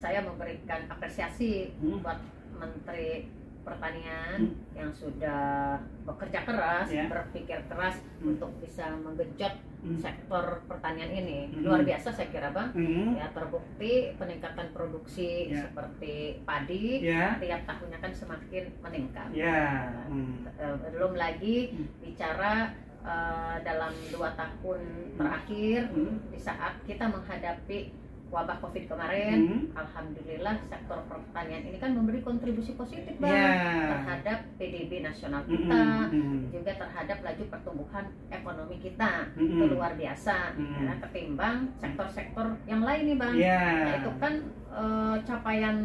saya memberikan apresiasi buat Menteri Pertanian yang sudah bekerja keras, berpikir keras untuk bisa menggenjot sektor pertanian ini. Luar biasa saya kira Bang. Ya, terbukti peningkatan produksi seperti padi tiap tahunnya kan semakin meningkat. Belum lagi bicara dalam 2 tahun terakhir di saat kita menghadapi wabah COVID kemarin, alhamdulillah sektor pertanian ini kan memberi kontribusi positif Bang terhadap PDB nasional kita, juga terhadap laju pertumbuhan ekonomi kita. Itu luar biasa ya, ketimbang sektor-sektor yang lain nih Bang. Nah, itu kan capaian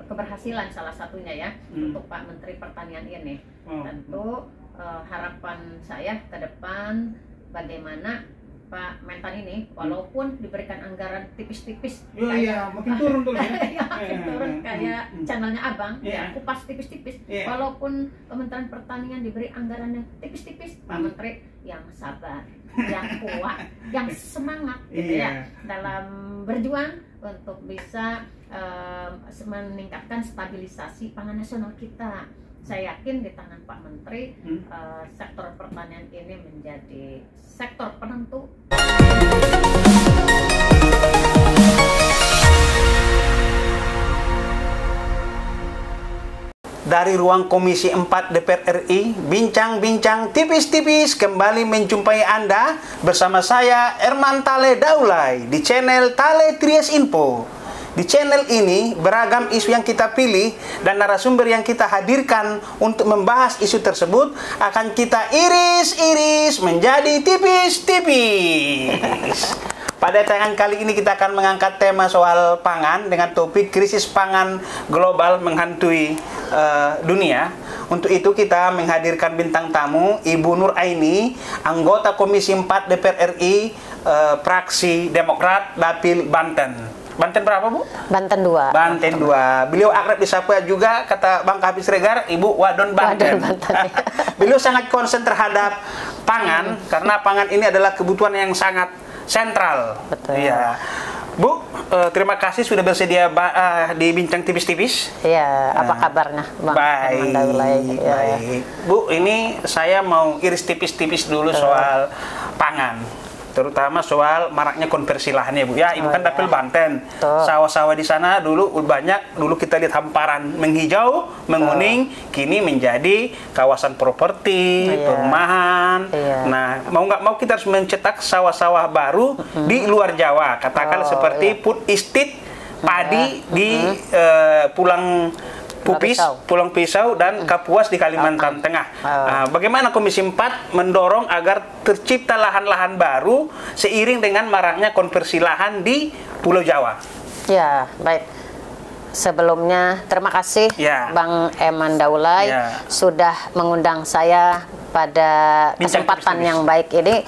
keberhasilan salah satunya ya untuk Pak Menteri Pertanian ini. Tentu harapan saya ke depan bagaimana Pak Mentan ini walaupun diberikan anggaran tipis-tipis makin turun tuh ya. Makin turun kayak channelnya Abang kupas tipis-tipis, walaupun Kementerian Pertanian diberi anggarannya tipis-tipis, Pak Menteri yang sabar, yang kuat, yang semangat gitu ya dalam berjuang untuk bisa meningkatkan stabilisasi pangan nasional kita. Saya yakin di tangan Pak Menteri sektor pertanian ini menjadi sektor penentu. Dari ruang Komisi 4 DPR RI, bincang-bincang tipis-tipis kembali menjumpai Anda bersama saya Erman Tale Daulay di channel Tale Tries Info. Di channel ini beragam isu yang kita pilih dan narasumber yang kita hadirkan untuk membahas isu tersebut akan kita iris-iris menjadi tipis-tipis. Pada tayangan kali ini kita akan mengangkat tema soal pangan dengan topik krisis pangan global menghantui dunia. Untuk itu kita menghadirkan bintang tamu Ibu Nur Aini, anggota Komisi 4 DPR RI, fraksi Demokrat Dapil Banten. Banten berapa Bu? Banten 2. Banten 2. Beliau akrab disapa juga, kata Bang Hafiz Regar, Ibu Wadon Banten. Beliau sangat konsen terhadap pangan karena pangan ini adalah kebutuhan yang sangat sentral. Betul. Iya. Bu, terima kasih sudah bersedia di bincang tipis-tipis. Iya, apa kabarnya Bang? Baik. Baik. Bu, ini saya mau iris tipis-tipis dulu soal pangan. Terutama soal maraknya konversi lahan ya Bu. Ya, Ibu kan dapil Banten. Sawah-sawah di sana dulu banyak, dulu kita lihat hamparan menghijau, menguning, kini menjadi kawasan properti, perumahan. Nah, mau nggak mau kita harus mencetak sawah-sawah baru di luar Jawa. Katakan seperti food estate padi di Pulang Pisau dan Kapuas di Kalimantan Tengah. Nah, bagaimana Komisi 4 mendorong agar tercipta lahan-lahan baru seiring dengan maraknya konversi lahan di Pulau Jawa? Ya, baik. Sebelumnya terima kasih Bang Eman Daulay sudah mengundang saya pada kesempatan yang baik ini.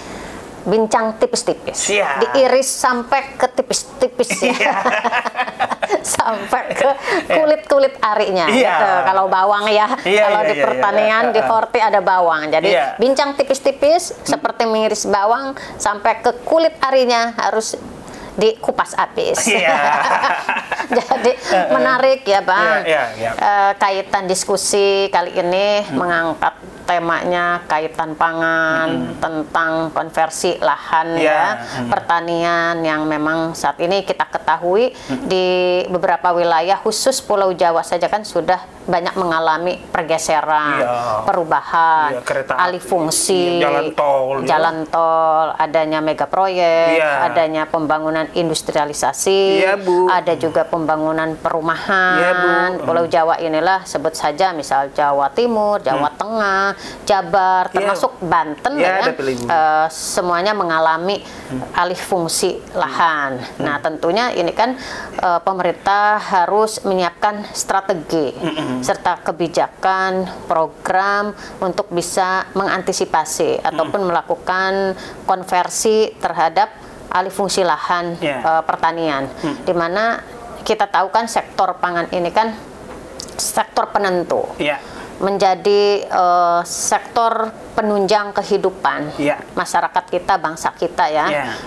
Bincang tipis-tipis, diiris sampai ke tipis-tipis sampai ke kulit-kulit arinya. Gitu. Kalau bawang kalau di pertanian di Horti ada bawang. Jadi bincang tipis-tipis seperti mengiris bawang sampai ke kulit arinya harus dikupas habis. Jadi menarik ya Bang. Kaitan diskusi kali ini mengangkat temanya kaitan pangan, tentang konversi lahan pertanian yang memang saat ini kita ketahui di beberapa wilayah khusus Pulau Jawa saja kan sudah banyak mengalami pergeseran, perubahan, alih fungsi, jalan tol, adanya mega proyek, adanya pembangunan industrialisasi, ada juga pembangunan perumahan. Pulau Jawa inilah sebut saja misal Jawa Timur, Jawa Tengah, Jabar, termasuk Banten semuanya mengalami alih fungsi lahan. Nah, tentunya ini kan pemerintah harus menyiapkan strategi serta kebijakan, program untuk bisa mengantisipasi ataupun melakukan konversi terhadap alih fungsi lahan pertanian, di mana kita tahu kan sektor pangan ini kan sektor penentu, menjadi sektor penunjang kehidupan masyarakat kita, bangsa kita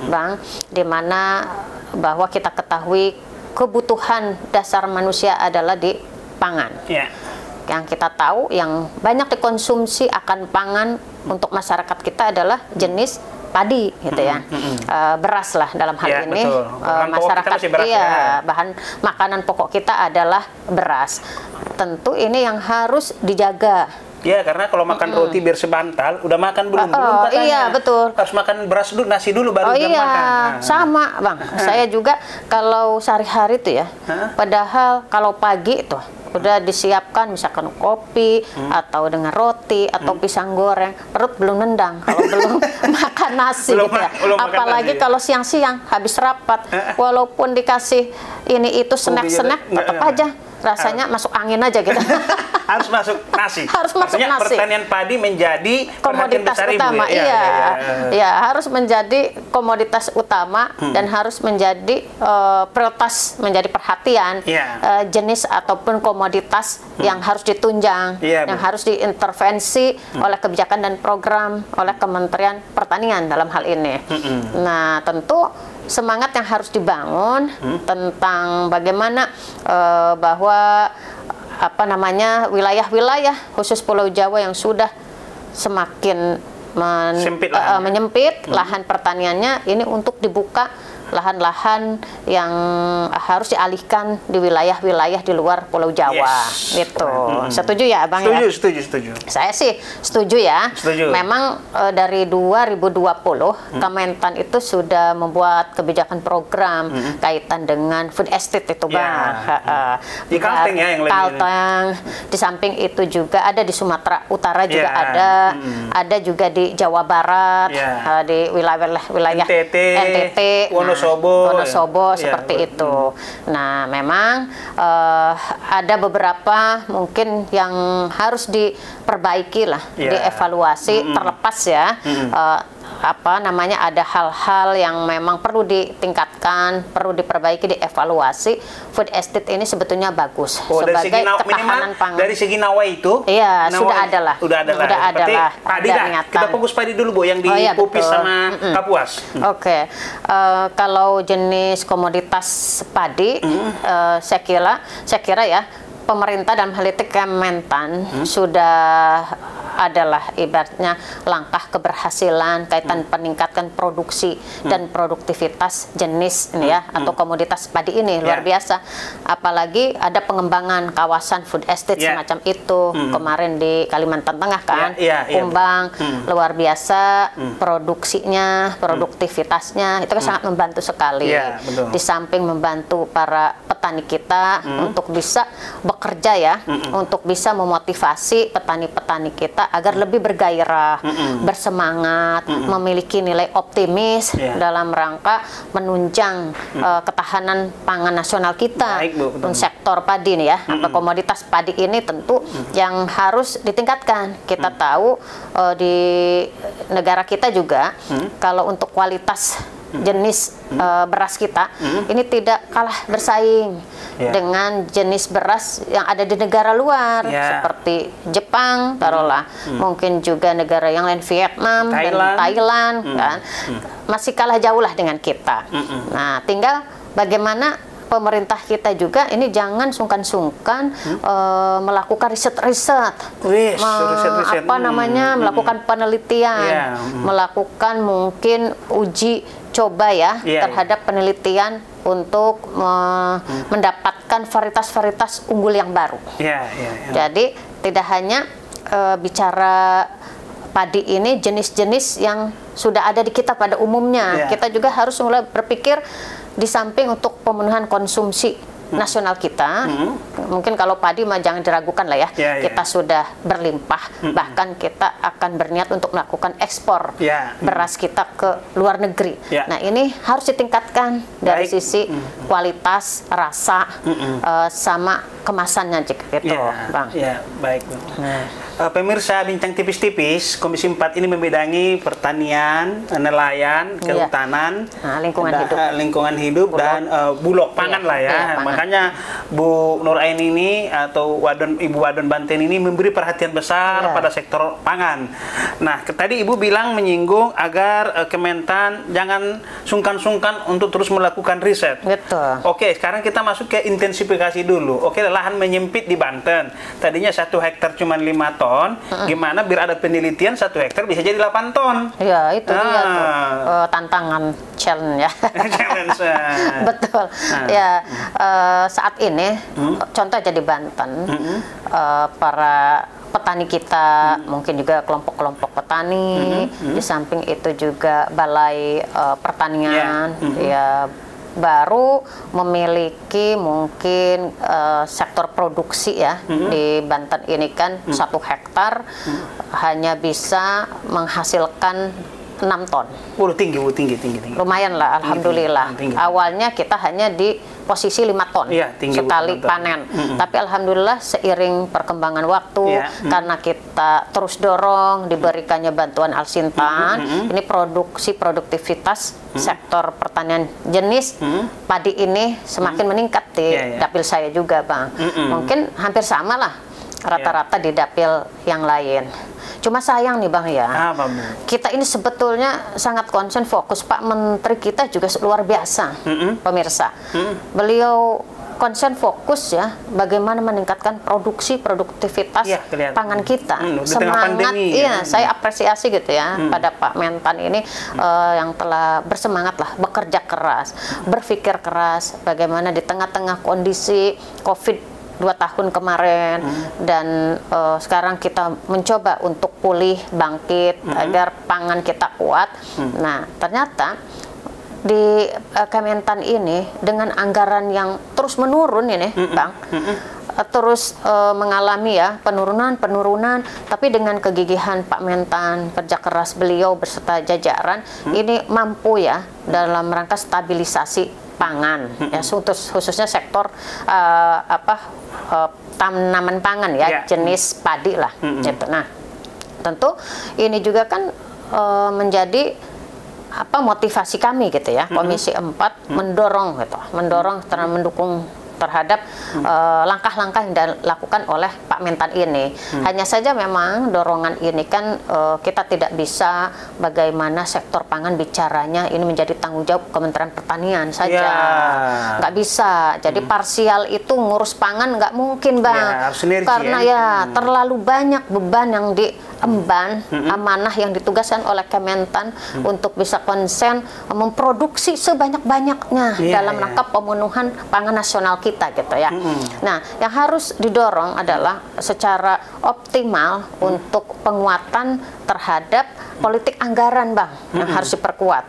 Bang, di mana bahwa kita ketahui kebutuhan dasar manusia adalah di pangan. Yang kita tahu yang banyak dikonsumsi akan pangan untuk masyarakat kita adalah jenis padi gitu ya, beras lah dalam hal ini. Masyarakat bahan makanan pokok kita adalah beras. Tentu ini yang harus dijaga. Ya, karena kalau makan roti biar sebantal, udah makan belum katanya. Iya, betul. Harus makan beras dulu, nasi dulu baru makan. Sama, Bang. Saya juga kalau sehari-hari tuh ya, padahal kalau pagi tuh udah disiapkan misalkan kopi atau dengan roti atau pisang goreng, perut belum nendang kalau belum makan nasi gitu ya. Apalagi kalau siang-siang habis rapat, walaupun dikasih ini itu snack-snack, tetap aja rasanya masuk angin aja gitu. Harus masuk nasi. Harus masuk Artinya nasi. Pertanian padi menjadi komoditas utama. Ibu, ya? Iya, harus menjadi komoditas utama dan harus menjadi prioritas, menjadi perhatian jenis ataupun komoditas yang harus ditunjang, yang harus diintervensi oleh kebijakan dan program oleh Kementerian Pertanian dalam hal ini. Nah, tentu semangat yang harus dibangun tentang bagaimana bahwa wilayah-wilayah khusus Pulau Jawa yang sudah semakin menyempit lahan pertaniannya ini untuk dibuka lahan-lahan yang harus dialihkan di wilayah-wilayah di luar Pulau Jawa. Gitu. Setuju ya, Bang? Setuju. Saya sih setuju ya. Memang dari 2020 Kementan itu sudah membuat kebijakan program kaitan dengan food estate itu, Bang. Di Kalteng ya yang Kalteng. Di samping itu juga ada di Sumatera Utara juga ada juga di Jawa Barat, di wilayah NTT, Wonosobo seperti itu. Nah, memang ada beberapa mungkin yang harus diperbaiki lah, dievaluasi, terlepas ya. Ada hal-hal yang memang perlu ditingkatkan, perlu diperbaiki, dievaluasi. Food estate ini sebetulnya bagus sebagai ketahanan pangan. Dari segi nawa itu? Iya, sudah ada lah. Padi dah. Kita fokus padi dulu, Bu, yang di Pupis sama Kapuas. Oke. Kalau jenis komoditas padi, saya kira ya pemerintah dalam hal itu Kementan sudah adalah ibaratnya langkah keberhasilan kaitan peningkatan produksi dan produktivitas jenis ini ya atau komoditas padi ini luar biasa. Apalagi ada pengembangan kawasan food estate semacam itu kemarin di Kalimantan Tengah kan, Kumbang, luar biasa produksinya, produktivitasnya itu kan sangat membantu sekali. Di samping membantu para petani kita untuk bisa bekerja ya, untuk bisa memotivasi petani-petani kita agar lebih bergairah, bersemangat, memiliki nilai optimis dalam rangka menunjang ketahanan pangan nasional kita. Sektor padi nih ya, atau komoditas padi ini tentu yang harus ditingkatkan. Kita tahu di negara kita juga kalau untuk kualitas jenis beras kita ini tidak kalah bersaing dengan jenis beras yang ada di negara luar seperti Jepang, taruhlah mungkin juga negara yang lain, Vietnam dan Thailand kan, masih kalah jauh lah dengan kita. Nah, tinggal bagaimana pemerintah kita juga ini jangan sungkan-sungkan melakukan riset-riset, melakukan penelitian, melakukan mungkin uji coba ya terhadap penelitian untuk mendapatkan varietas-varietas unggul yang baru. Jadi tidak hanya bicara padi ini jenis-jenis yang sudah ada di kita pada umumnya, kita juga harus mulai berpikir di samping untuk pemenuhan konsumsi nasional kita, mungkin kalau padi mah jangan diragukan lah ya, kita sudah berlimpah, bahkan kita akan berniat untuk melakukan ekspor beras kita ke luar negeri. Nah, ini harus ditingkatkan dari sisi kualitas, rasa, sama kemasannya gitu, Bang. Baik. Pemirsa Bincang Tipis-Tipis, Komisi 4 ini membidangi pertanian, nelayan, kehutanan, lingkungan hidup dan bulog pangan lah ya. Makanya Bu Nuraini ini atau Ibu Wadon Banten ini memberi perhatian besar pada sektor pangan. Nah, tadi Ibu bilang menyinggung agar Kementan jangan sungkan-sungkan untuk terus melakukan riset. Betul. Oke, sekarang kita masuk ke intensifikasi dulu. Oke, lahan menyempit di Banten. Tadinya 1 hektar cuma 5 ton. Gimana biar ada penelitian 1 hektar bisa jadi 8 ton? Ya, itu dia tuh. Tantangan challenge ya. Challenge. Betul. Ya, saat ini contoh aja di Banten, para petani kita, mungkin juga kelompok-kelompok petani, di samping itu juga balai pertanian, ya baru memiliki mungkin sektor produksi ya di Banten ini kan 1 hektar hanya bisa menghasilkan 6 ton. Tinggi. Lumayan lah, alhamdulillah. Tinggi. Awalnya kita hanya di posisi 5 ton sekali panen. Tapi alhamdulillah seiring perkembangan waktu, karena kita terus dorong diberikannya bantuan Alsintan, ini produktivitas sektor pertanian jenis padi ini semakin meningkat di dapil saya juga, Bang. Mungkin hampir sama lah rata-rata di dapil yang lain. Cuma sayang nih Bang ya, kita ini sebetulnya sangat konsen fokus. Pak Menteri kita juga luar biasa, pemirsa. Beliau konsen fokus ya, bagaimana meningkatkan produktivitas pangan kita. Semangat, saya apresiasi gitu ya pada Pak Mentan ini yang telah bersemangat lah, bekerja keras, berpikir keras, bagaimana di tengah-tengah kondisi COVID 2 tahun kemarin dan sekarang kita mencoba untuk pulih, bangkit agar pangan kita kuat. Nah, ternyata di Kementan ini dengan anggaran yang terus menurun ini, Bang, terus mengalami ya penurunan, tapi dengan kegigihan Pak Mentan, kerja keras beliau beserta jajaran ini mampu ya dalam rangka stabilisasi pangan ya, khususnya sektor tanaman pangan ya, jenis padi lah gitu. Nah, tentu ini juga kan menjadi motivasi kami gitu ya, Komisi 4 mendorong mendukung terhadap langkah-langkah yang dilakukan oleh Pak Mentan ini. Hanya saja memang dorongan ini kan kita tidak bisa bagaimana sektor pangan bicaranya ini menjadi tanggung jawab Kementerian Pertanian saja. Nggak bisa. Jadi parsial itu ngurus pangan nggak mungkin, Bang. Karena terlalu banyak beban yang diemban, amanah yang ditugaskan oleh Kementan untuk bisa konsen memproduksi sebanyak-banyaknya dalam rangka pemenuhan pangan nasional kita gitu ya. Nah, yang harus didorong adalah secara optimal untuk penguatan terhadap politik anggaran, Bang, yang harus diperkuat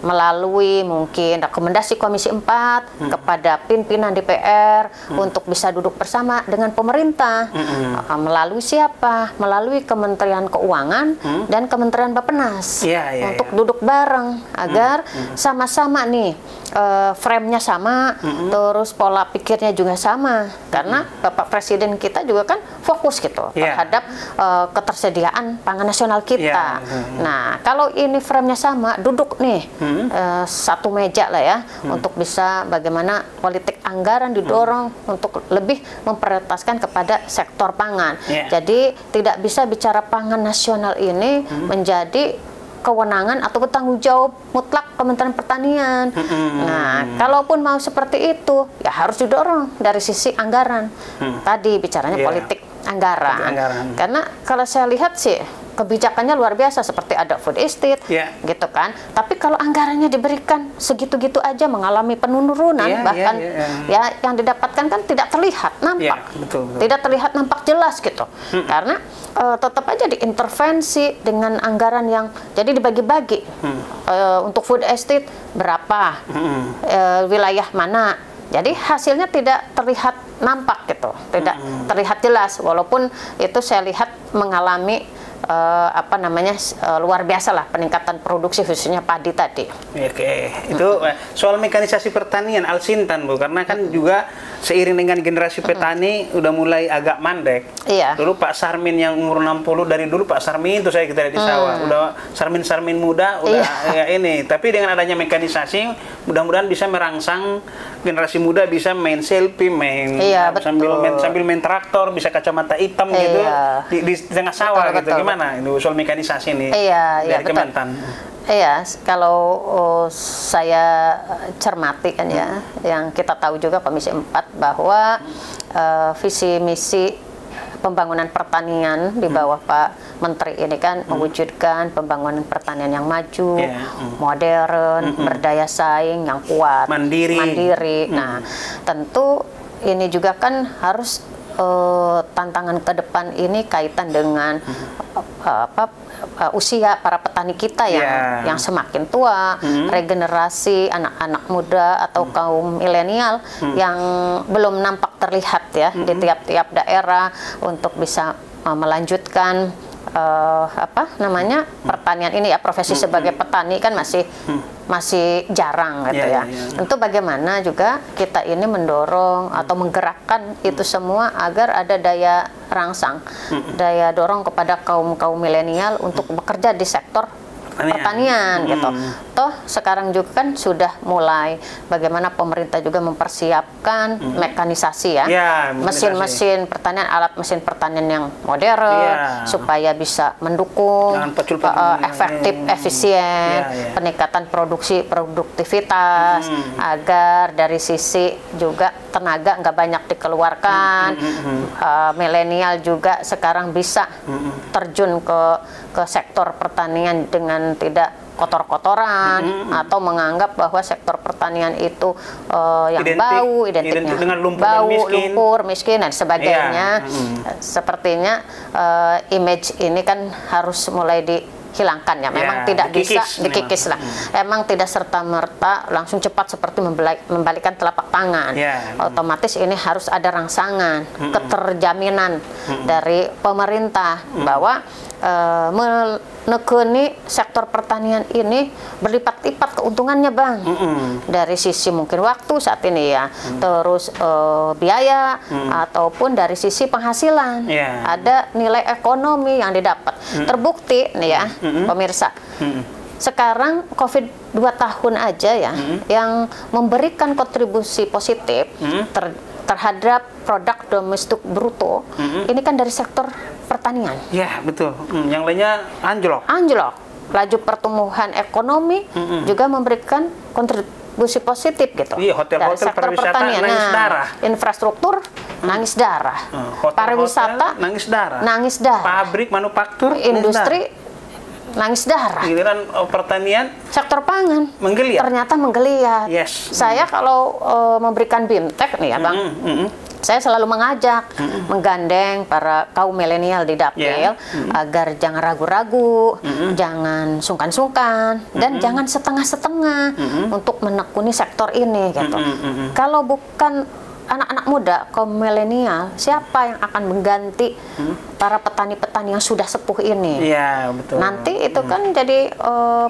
melalui mungkin rekomendasi Komisi 4 kepada pimpinan DPR untuk bisa duduk bersama dengan pemerintah. Melalui siapa? Melalui Kementerian Keuangan dan Kementerian Bappenas untuk duduk bareng agar sama-sama nih frame-nya sama, terus pola pikirnya juga sama, karena Bapak Presiden kita juga kan fokus gitu terhadap ketersediaan pangan nasional kita. Nah, kalau ini frame-nya sama, duduk nih satu meja lah ya untuk bisa bagaimana politik anggaran didorong untuk lebih memprioritaskan kepada sektor pangan. Jadi tidak bisa bicara pangan nasional ini menjadi kewenangan atau tanggung jawab mutlak Kementerian Pertanian. Nah, kalaupun mau seperti itu, ya harus didorong dari sisi anggaran. Tadi bicaranya politik anggaran. Karena kalau saya lihat sih kebijakannya luar biasa, seperti ada food estate, gitu kan. Tapi kalau anggarannya diberikan segitu-gitu aja mengalami penurunan, bahkan ya yang didapatkan kan tidak terlihat nampak, tidak terlihat nampak jelas gitu. Karena tetap aja diintervensi dengan anggaran yang jadi dibagi-bagi. Untuk food estate berapa, wilayah mana. Jadi hasilnya tidak terlihat nampak gitu, tidak terlihat jelas. Walaupun itu saya lihat mengalami luar biasa lah peningkatan produksi khususnya padi tadi. Oke, itu soal mekanisasi pertanian Alsintan Bu, karena kan juga seiring dengan generasi petani udah mulai agak mandek. Iya. Dulu Pak Sarmin yang umur 60, dari dulu Pak Sarmin itu kita lihat di sawah, udah Sarmin muda udah ya ini. Tapi dengan adanya mekanisasi, mudah-mudahan bisa merangsang generasi muda bisa main selfie, sambil main traktor, bisa kacamata hitam gitu di tengah sawah gitu. Gimana ini usul mekanisasi ini dari Kementan? Iya, kalau saya cermati kan ya, yang kita tahu juga Komisi 4 bahwa visi misi pembangunan pertanian di bawah Pak Menteri ini kan mewujudkan pembangunan pertanian yang maju, modern, berdaya saing, yang kuat, mandiri. Nah, tentu ini juga kan harus tantangan ke depan ini kaitan dengan usia para petani kita yang semakin tua, regenerasi anak-anak muda atau kaum milenial yang belum nampak terlihat ya di tiap-tiap daerah untuk bisa melanjutkan pertanian ini ya, profesi sebagai petani kan masih jarang gitu ya. Tentu bagaimana juga kita ini mendorong atau menggerakkan itu semua agar ada daya rangsang, daya dorong kepada kaum milenial untuk bekerja di sektor pertanian gitu. Toh sekarang juga kan sudah mulai bagaimana pemerintah juga mempersiapkan mekanisasi ya, mesin-mesin pertanian, alat mesin pertanian yang modern supaya bisa mendukung efektif, efisien, peningkatan produktivitas, agar dari sisi juga tenaga nggak banyak dikeluarkan, milenial juga sekarang bisa terjun ke sektor pertanian dengan tidak kotor-kotoran atau menganggap bahwa sektor pertanian itu yang identiknya dengan lumpur, miskin dan sebagainya. Sepertinya image ini kan harus mulai dihilangkan ya. Memang tidak bisa dikikis lah. Emang tidak serta-merta langsung cepat seperti membalikkan telapak tangan. Otomatis ini harus ada rangsangan, keterjaminan dari pemerintah bahwa menekuni sektor pertanian ini berlipat-lipat keuntungannya Bang, dari sisi mungkin waktu saat ini ya, terus biaya ataupun dari sisi penghasilan, ada nilai ekonomi yang didapat. Terbukti nih ya pemirsa, sekarang COVID 2 tahun aja ya yang memberikan kontribusi positif terhadap produk domestik bruto ini kan dari sektor pertanian. Ya betul. Yang lainnya anjlok. Laju pertumbuhan ekonomi juga memberikan kontribusi positif gitu. Iya, hotel-hotel pariwisata nangis darah. Infrastruktur nangis darah. Pariwisata nangis darah. Pabrik manufaktur, industri nangis darah. Giliran pertanian, sektor pangan menggeliat. Ternyata menggeliat. Saya kalau memberikan BIMTEK nih ya Bang, saya selalu mengajak, menggandeng para kaum milenial di Dapil agar jangan ragu-ragu, jangan sungkan-sungkan, dan jangan setengah-setengah untuk menekuni sektor ini gitu. Kalau bukan anak-anak muda, kaum milenial, siapa yang akan mengganti para petani-petani yang sudah sepuh ini? Iya, betul. Nanti itu kan jadi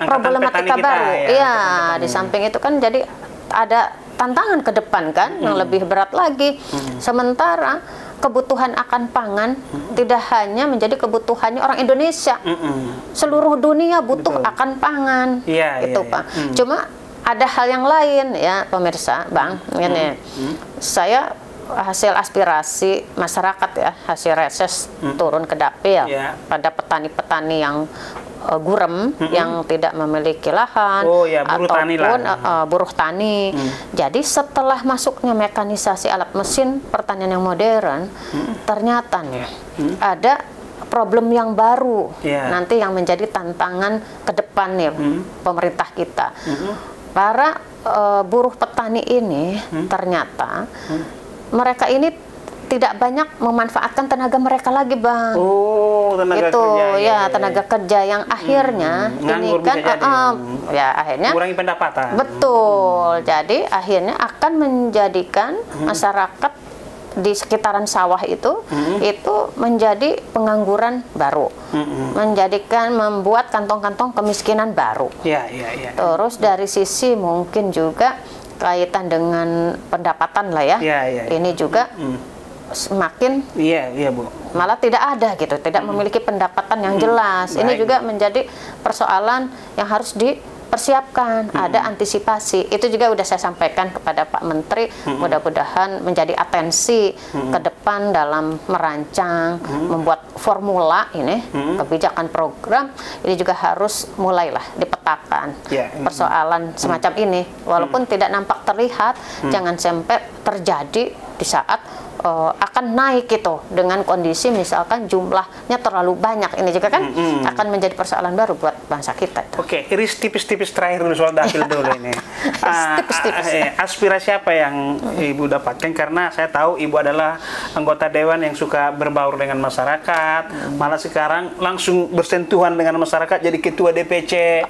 problematika baru. Iya, di samping itu kan jadi ada tantangan ke depan kan yang lebih berat lagi. Sementara kebutuhan akan pangan tidak hanya menjadi kebutuhannya orang Indonesia. Seluruh dunia butuh akan pangan. Itu Pak. Cuma ada hal yang lain ya pemirsa, Bang. Ini saya hasil aspirasi masyarakat ya, hasil reses turun ke Dapil pada petani-petani yang gurem, yang tidak memiliki lahan, ataupun buruh tani. Jadi setelah masuknya mekanisasi alat mesin pertanian yang modern, ternyata nih ada problem yang baru nanti yang menjadi tantangan ke depan nih pemerintah kita. Para buruh petani ini ternyata mereka ini tidak banyak memanfaatkan tenaga mereka lagi Bang. Tenaga kerja. Tenaga kerja yang akhirnya ini kan akhirnya mengurangi pendapatan. Betul. Jadi akhirnya akan menjadikan masyarakat di sekitaran sawah itu menjadi pengangguran baru, membuat kantong-kantong kemiskinan baru. Terus dari sisi mungkin juga kaitan dengan pendapatan lah ya. Ini juga semakin Bu. Malah tidak ada gitu, tidak memiliki pendapatan yang jelas. Ini juga menjadi persoalan yang harus dipersiapkan, ada antisipasi. Itu juga udah saya sampaikan kepada Pak Menteri, mudah-mudahan menjadi atensi ke depan dalam merancang, membuat formula ini, kebijakan program, ini juga harus mulailah dipetakan persoalan semacam ini. Walaupun tidak nampak terlihat, jangan sampai terjadi di saat akan naik gitu dengan kondisi misalkan jumlahnya terlalu banyak. Ini juga kan akan menjadi persoalan baru buat bangsa kita. Oke, iris tipis-tipis terakhir dulu soal dapil dulu ini. Aspirasi apa yang Ibu dapatkan? Karena saya tahu Ibu adalah anggota dewan yang suka berbaur dengan masyarakat, malah sekarang langsung bersentuhan dengan masyarakat jadi ketua DPC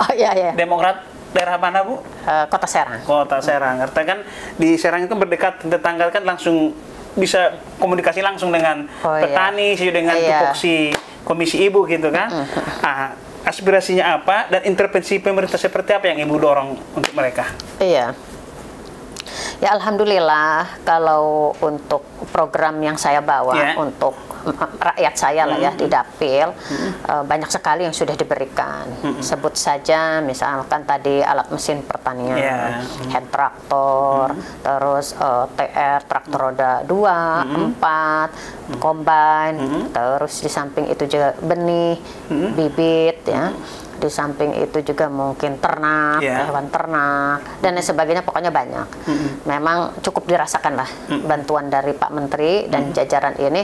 Demokrat. Daerah mana, Bu? Kota Serang. Kota Serang. Artinya kan di Serang itu berdekat tetangga kan langsung bisa komunikasi langsung dengan petani, dengan tupoksi komisi Ibu gitu kan. Aspirasinya apa dan intervensi pemerintah seperti apa yang Ibu dorong untuk mereka? Iya. Ya alhamdulillah kalau untuk program yang saya bawa untuk rakyat saya lah ya di dapil banyak sekali yang sudah diberikan. Sebut saja misalkan tadi alat mesin pertanian, hand traktor, terus TR traktor roda 2, 4, combine, terus di samping itu juga benih, bibit ya. Di samping itu juga mungkin ternak, hewan ternak, dan lain sebagainya, pokoknya banyak. Memang cukup dirasakan lah bantuan dari Pak Menteri dan jajaran ini,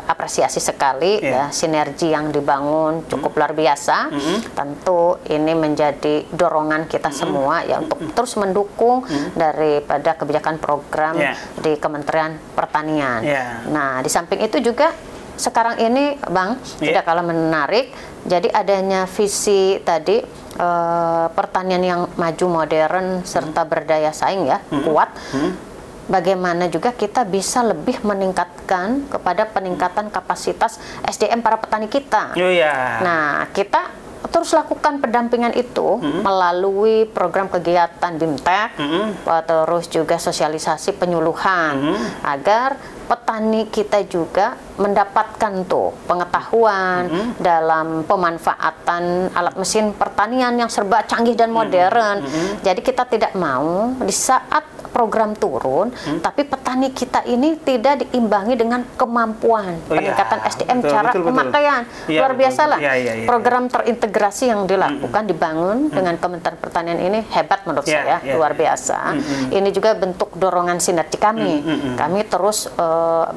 apresiasi sekali ya, sinergi yang dibangun cukup luar biasa. Tentu ini menjadi dorongan kita semua ya untuk terus mendukung daripada kebijakan program di Kementerian Pertanian. Nah, di samping itu juga sekarang ini Bang, tidak kalah menarik, jadi adanya visi tadi pertanian yang maju, modern, serta berdaya saing ya, kuat. Bagaimana juga kita bisa lebih meningkatkan kepada peningkatan kapasitas SDM para petani kita. Nah, kita terus lakukan pendampingan itu melalui program kegiatan BIMTEK, terus juga sosialisasi penyuluhan agar petani kita juga mendapatkan tuh pengetahuan dalam pemanfaatan alat mesin pertanian yang serba canggih dan modern. Jadi kita tidak mau di saat program turun, tapi petani kita ini tidak diimbangi dengan kemampuan peningkatan SDM cara pemakaian. Luar biasa lah. Program terintegrasi yang dilakukan, dibangun dengan Kementerian Pertanian ini hebat menurut saya, luar biasa. Ini juga bentuk dorongan sinergi kami. Kami terus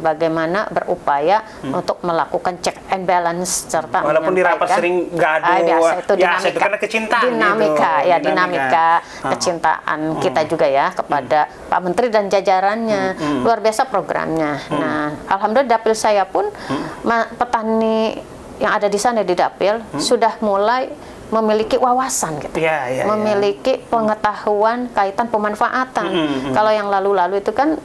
bagaimana berupaya untuk melakukan check and balance serta walaupun di rapat sering gaduh, itu dinamika, karena kecintaan dinamika gitu. Dinamika kecintaan kita juga ya kepada Pak Menteri dan jajarannya. Luar biasa programnya. Nah, alhamdulillah dapil saya pun petani yang ada di sana di dapil sudah mulai memiliki wawasan gitu, memiliki pengetahuan kaitan pemanfaatan. Kalau yang lalu-lalu itu kan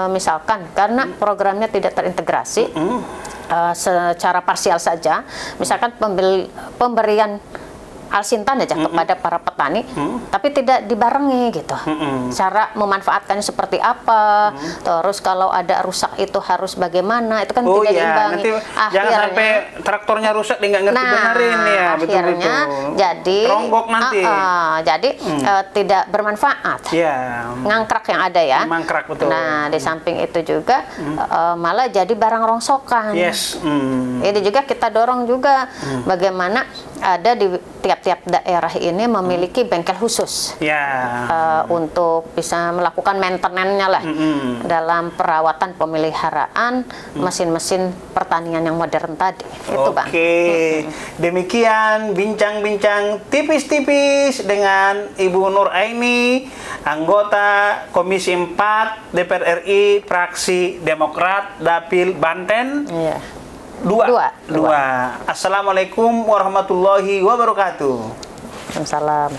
misalkan karena programnya tidak terintegrasi, secara parsial saja, misalkan pemberian alsintan aja kepada para petani, tapi tidak dibarengi gitu. Cara memanfaatkannya seperti apa, terus kalau ada rusak itu harus bagaimana, itu kan tidak diimbangi. Jangan sampai traktornya rusak dia nggak ngerti benerin ya, akhirnya jadi teronggok nanti. Jadi tidak bermanfaat. Ngangkrak yang ada ya. Mangkrak, betul. Nah, di samping itu juga malah jadi barang rongsokan. Ini juga kita dorong juga bagaimana ada di tiap-tiap daerah ini memiliki bengkel khusus untuk bisa melakukan maintenance-nya lah dalam perawatan pemeliharaan mesin-mesin pertanian yang modern tadi. Itu Bang. Demikian bincang-bincang tipis-tipis dengan Ibu Nur Aini, anggota Komisi 4 DPR RI, fraksi Demokrat, Dapil Banten. Dua. Assalamualaikum warahmatullahi wabarakatuh. Waalaikumsalam.